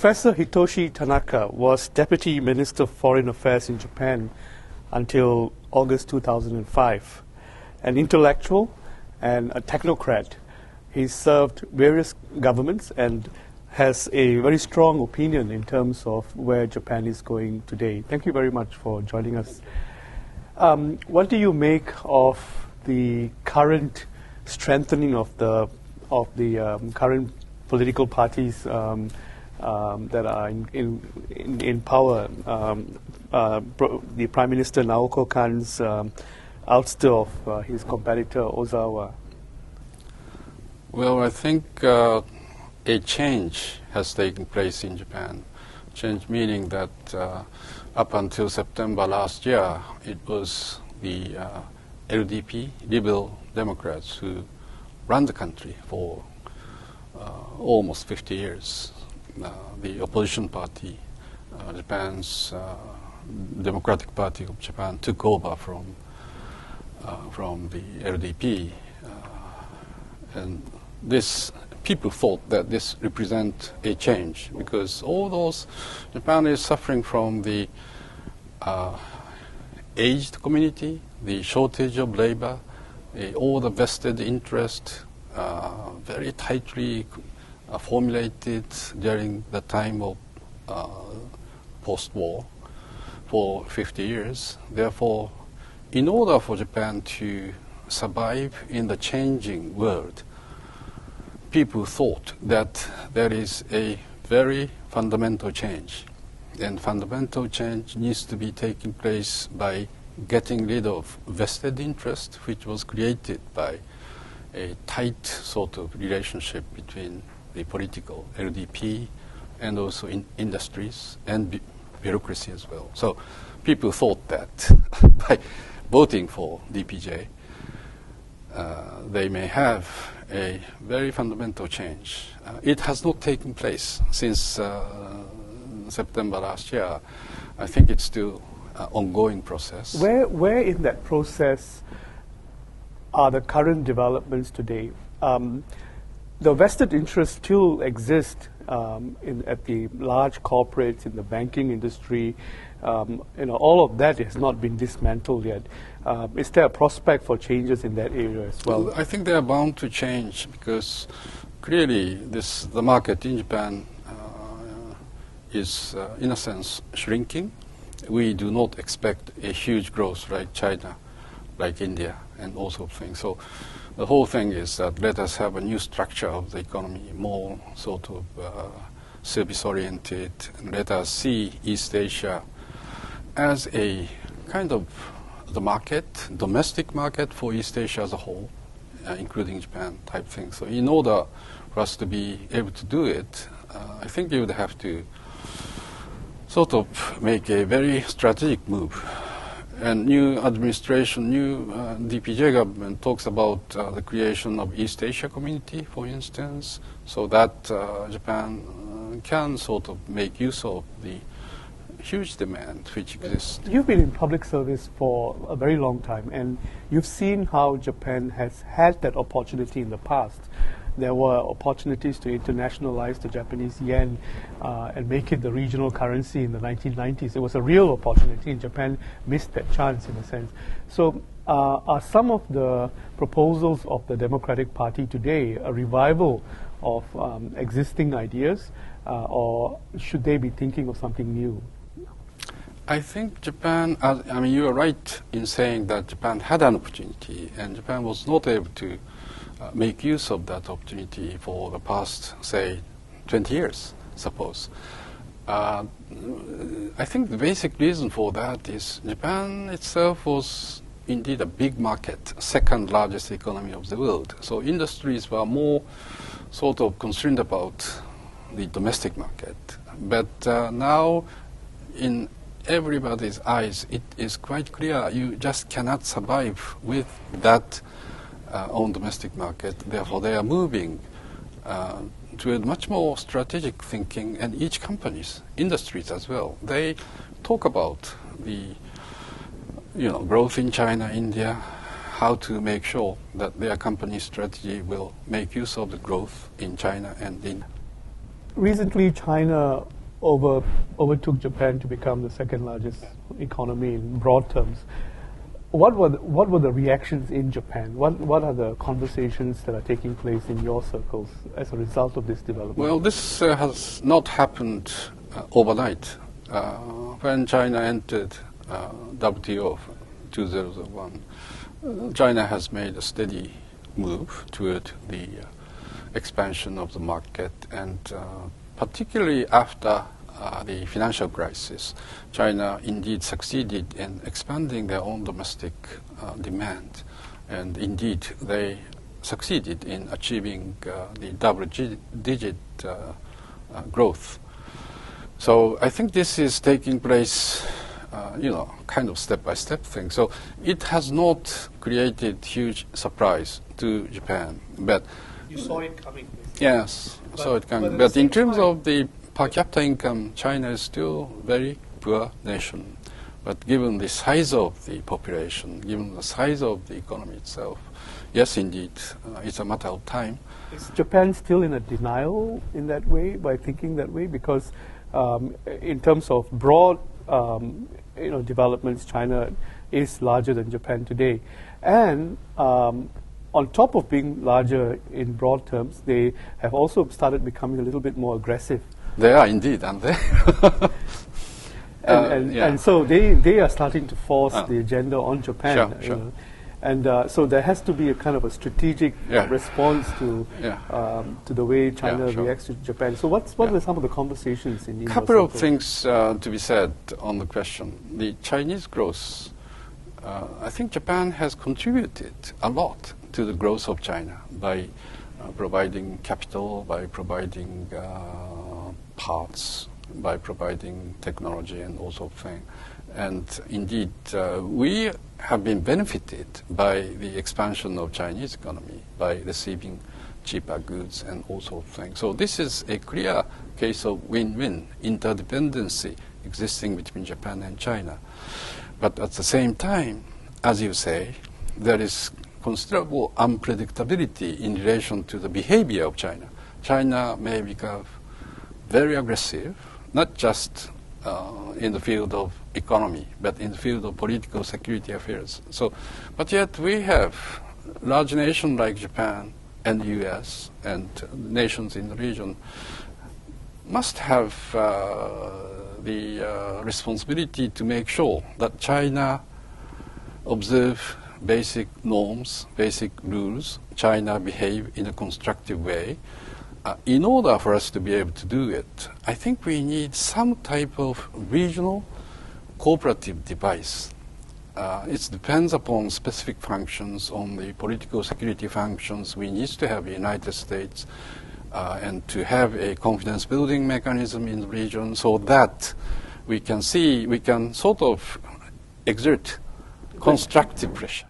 Professor Hitoshi Tanaka was Deputy Minister of Foreign Affairs in Japan until August 2005. An intellectual and a technocrat, he served various governments and has a very strong opinion in terms of where Japan is going today. Thank you very much for joining us. What do you make of the current strengthening of the current political parties that are in power? The Prime Minister Naoko Kan's ouster of his competitor Ozawa. Well, I think a change has taken place in Japan. Change meaning that up until September last year, it was the LDP, Liberal Democrats, who ran the country for almost 50 years. The opposition party, Japan's Democratic Party of Japan, took over from the LDP, and this people thought that this represent a change because all those Japan is suffering from the aged community, the shortage of labor, all the vested interest, very tightly formulated during the time of post-war for 50 years. Therefore, in order for Japan to survive in the changing world, people thought that there is a very fundamental change. And fundamental change needs to be taking place by getting rid of vested interest, which was created by a tight sort of relationship between the political LDP and also industries and bureaucracy as well. So people thought that by voting for DPJ, they may have a very fundamental change. It has not taken place since September last year. I think it's still an ongoing process. Where in that process are the current developments today? The vested interests still exist at the large corporates, in the banking industry. All of that has not been dismantled yet. Is there a prospect for changes in that area as well? I think they are bound to change because clearly the market in Japan is, in a sense, shrinking. We do not expect a huge growth like China, like India, and all sorts of things. So the whole thing is that let us have a new structure of the economy, more sort of service-oriented. Let us see East Asia as a kind of the market, domestic market for East Asia as a whole, including Japan type thing. So in order for us to be able to do it, I think you would have to sort of make a very strategic move. And new administration, new DPJ government talks about the creation of East Asia community, for instance, so that Japan can sort of make use of the huge demand which exists. You've been in public service for a very long time, and you've seen how Japan has had that opportunity in the past. There were opportunities to internationalize the Japanese yen and make it the regional currency in the 1990s. It was a real opportunity, and Japan missed that chance in a sense. So are some of the proposals of the Democratic Party today a revival of existing ideas, or should they be thinking of something new? I think Japan, you are right in saying that Japan had an opportunity, and Japan was not able to make use of that opportunity for the past, say, 20 years, suppose. I think the basic reason for that is Japan itself was indeed a big market, second largest economy of the world. So industries were more sort of concerned about the domestic market. But now, in everybody's eyes, it is quite clear you just cannot survive with that own domestic market. Therefore, they are moving to a much more strategic thinking, and each company's industries as well. They talk about the growth in China, India, how to make sure that their company strategy will make use of the growth in China and in. Recently, China overtook Japan to become the second largest economy in broad terms. What were the reactions in Japan? What are the conversations that are taking place in your circles as a result of this development? Well, this has not happened overnight. When China entered WTO of 2001, China has made a steady move toward the expansion of the market, and particularly after the financial crisis, China indeed succeeded in expanding their own domestic demand, and indeed they succeeded in achieving the double-digit growth. So I think this is taking place, kind of step-by-step thing. So it has not created huge surprise to Japan, but you saw it coming. Yes, saw it coming. But in terms of the per capita income, China is still a very poor nation. But given the size of the population, given the size of the economy itself, yes, indeed, it's a matter of time. Is Japan still in a denial in that way, by thinking that way? Because in terms of broad developments, China is larger than Japan today. And on top of being larger in broad terms, they have also started becoming a little bit more aggressive. They are indeed, aren't they? And so they are starting to force the agenda on Japan. Sure. And so there has to be a kind of a strategic response to the way China reacts to Japan. So what were some of the conversations in India? Couple of things to be said on the question. The Chinese growth, I think Japan has contributed a lot to the growth of China by providing capital, by providing parts, by providing technology and all sorts of things. And indeed, we have been benefited by the expansion of Chinese economy, by receiving cheaper goods and all sorts of things. So this is a clear case of win-win interdependency existing between Japan and China. But at the same time, as you say, there is considerable unpredictability in relation to the behavior of China. China may become very aggressive, not just in the field of economy, but in the field of political security affairs. So, but yet we have large nations like Japan and the US and nations in the region must have the responsibility to make sure that China observe basic norms, basic rules. China behave in a constructive way. In order for us to be able to do it, I think we need some type of regional cooperative device. It depends upon specific functions, on the political security functions. We need to have the United States and to have a confidence building mechanism in the region so that we can sort of exert constructive pressure.